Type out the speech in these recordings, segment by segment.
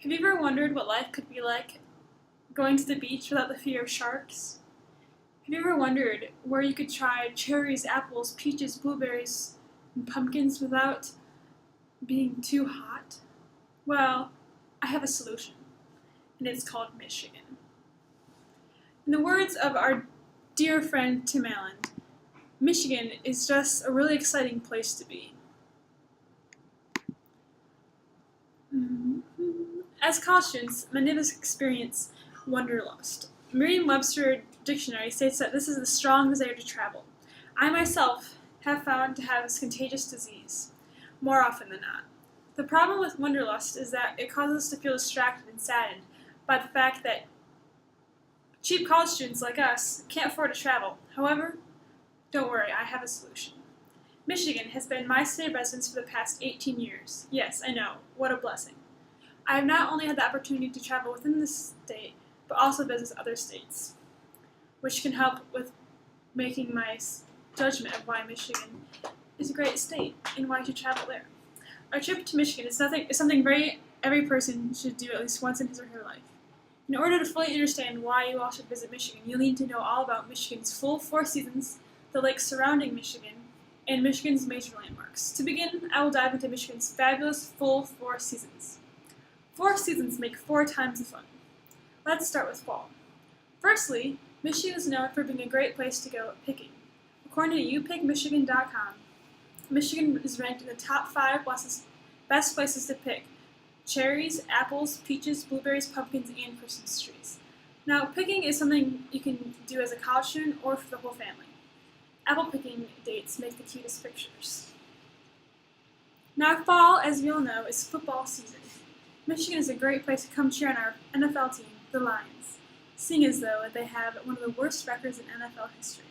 Have you ever wondered what life could be like going to the beach without the fear of sharks? Have you ever wondered where you could try cherries, apples, peaches, blueberries, and pumpkins without being too hot? Well, I have a solution, and it's called Michigan. In the words of our dear friend Tim Allen, Michigan is just a really exciting place to be. As college students, many of us experience wanderlust. Merriam-Webster dictionary states that this is a strong desire to travel. I myself have found to have this contagious disease, more often than not. The problem with wanderlust is that it causes us to feel distracted and saddened by the fact that cheap college students like us can't afford to travel. However, don't worry, I have a solution. Michigan has been my state of residence for the past 18 years. Yes, I know, what a blessing. I have not only had the opportunity to travel within the state, but also visit other states, which can help with making my judgment of why Michigan is a great state and why you should travel there. Our trip to Michigan is something every person should do at least once in his or her life. In order to fully understand why you all should visit Michigan, you'll need to know all about Michigan's full 4 seasons, the lakes surrounding Michigan, and Michigan's major landmarks. To begin, I will dive into Michigan's fabulous full 4 seasons. 4 seasons make 4 times the fun. Let's start with fall. Firstly, Michigan is known for being a great place to go picking. According to YouPickMichigan.com, Michigan is ranked in the top 5 best places to pick cherries, apples, peaches, blueberries, pumpkins, and Christmas trees. Now, picking is something you can do as a college student or for the whole family. Apple picking dates make the cutest pictures. Now, fall, as we all know, is football season. Michigan is a great place to come cheer on our NFL team, the Lions, seeing as though they have one of the worst records in NFL history.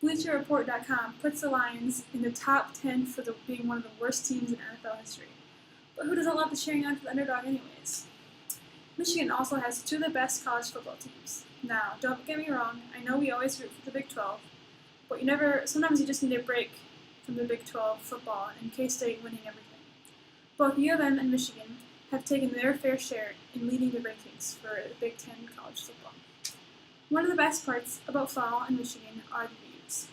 BleacherReport.com puts the Lions in the top 10 for being one of the worst teams in NFL history. But who doesn't love the cheering on for the underdog anyways? Michigan also has 2 of the best college football teams. Now, don't get me wrong, I know we always root for the Big 12, but sometimes you just need a break from the Big 12 football and K-State winning everything. Both U of M and Michigan have taken their fair share in leading the rankings for the Big Ten college football. One of the best parts about fall in Michigan are the views.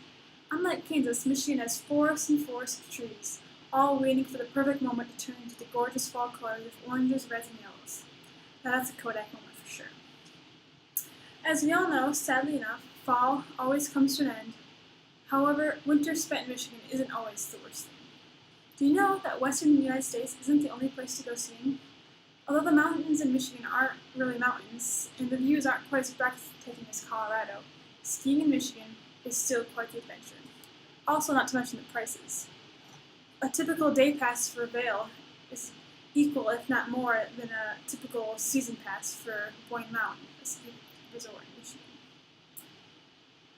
Unlike Kansas, Michigan has forests and forests of trees, all waiting for the perfect moment to turn into the gorgeous fall colors of oranges, reds, and yellows. Now that's a Kodak moment for sure. As we all know, sadly enough, fall always comes to an end. However, winter spent in Michigan isn't always the worst thing. Do you know that western United States isn't the only place to go skiing? Although the mountains in Michigan aren't really mountains, and the views aren't quite as breathtaking as Colorado, skiing in Michigan is still quite the adventure. Also, not to mention the prices. A typical day pass for Vail is equal, if not more, than a typical season pass for Boyne Mountain, a ski resort in Michigan.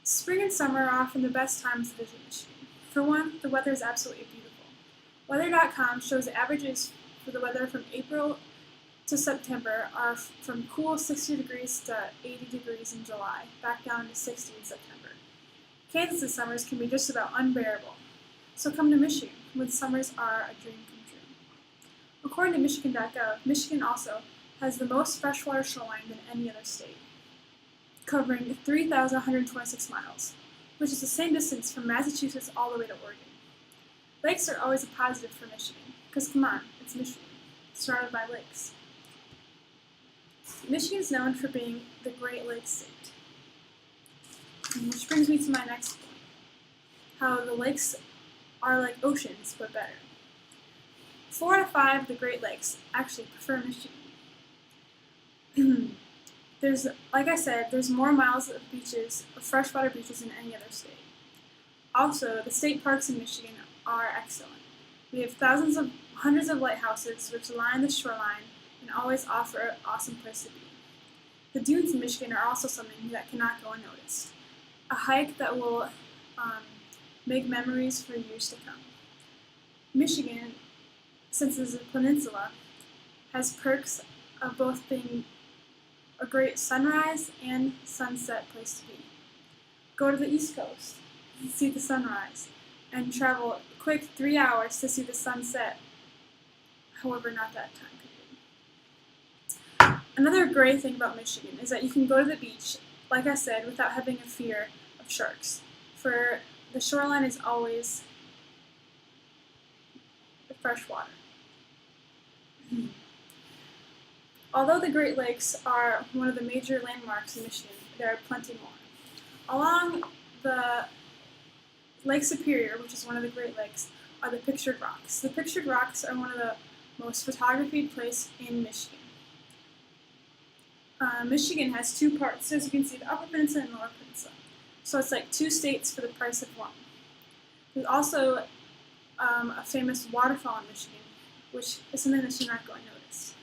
Spring and summer are often the best times to visit Michigan. For one, the weather is absolutely beautiful. Weather.com shows the averages for the weather from April to September are from cool 60 degrees to 80 degrees in July, back down to 60 in September. Kansas' summers can be just about unbearable, so come to Michigan, when summers are a dream come true. According to Michigan.gov, Michigan also has the most freshwater shoreline than any other state, covering 3,126 miles, which is the same distance from Massachusetts all the way to Oregon. Lakes are always a positive for Michigan, because come on, it's Michigan, surrounded by lakes. Michigan is known for being the Great Lakes state. Which brings me to my next point, how the lakes are like oceans, but better. 4 out of 5 of the Great Lakes actually prefer Michigan. Like I said, there's more miles of beaches, of freshwater beaches than any other state. Also, the state parks in Michigan are excellent. We have hundreds of lighthouses which line the shoreline and always offer an awesome place to be. The dunes in Michigan are also something that cannot go unnoticed. A hike that will make memories for years to come. Michigan, since it's a peninsula, has perks of both being a great sunrise and sunset place to be. Go to the East Coast, see the sunrise, and travel a quick 3 hours to see the sunset. However, not that time period. Another great thing about Michigan is that you can go to the beach, like I said, without having a fear of sharks, for the shoreline is always fresh water. Although the Great Lakes are one of the major landmarks in Michigan, there are plenty more. Along the Lake Superior, which is one of the Great Lakes, are the Pictured Rocks. The Pictured Rocks are one of the most photographied places in Michigan. Michigan has two parts, as you can see, the Upper Peninsula and Lower Peninsula. So it's like two states for the price of one. There's also a famous waterfall in Michigan, which is something that you're not going to notice.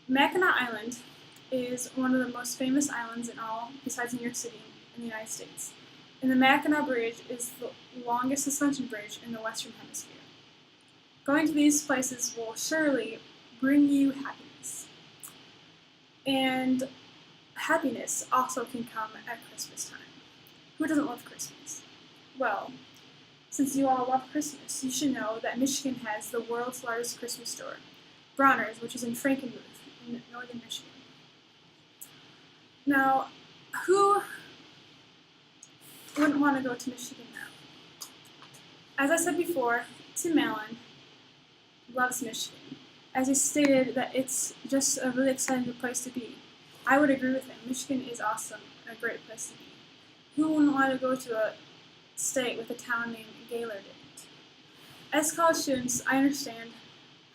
Mackinac Island is one of the most famous islands in all, besides New York City, in the United States. And the Mackinac Bridge is the longest suspension bridge in the Western Hemisphere. Going to these places will surely bring you happiness. And happiness also can come at Christmas time. Who doesn't love Christmas? Well, since you all love Christmas, you should know that Michigan has the world's largest Christmas store, Bronner's, which is in Frankenmuth, in northern Michigan. Now, who wouldn't want to go to Michigan now? As I said before, Tim Allen loves Michigan, as he stated that it's just a really exciting place to be. I would agree with him. Michigan is awesome and a great place to be. Who wouldn't want to go to a state with a town named Gaylord in it? As college students, I understand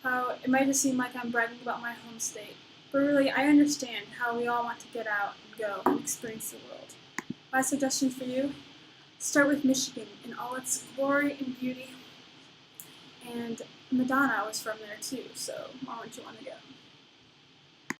how it might just seem like I'm bragging about my home state, but really I understand how we all want to get out and go and experience the world. My suggestion for you, start with Michigan in all its glory and beauty, and Madonna was from there too, so why wouldn't you want to go?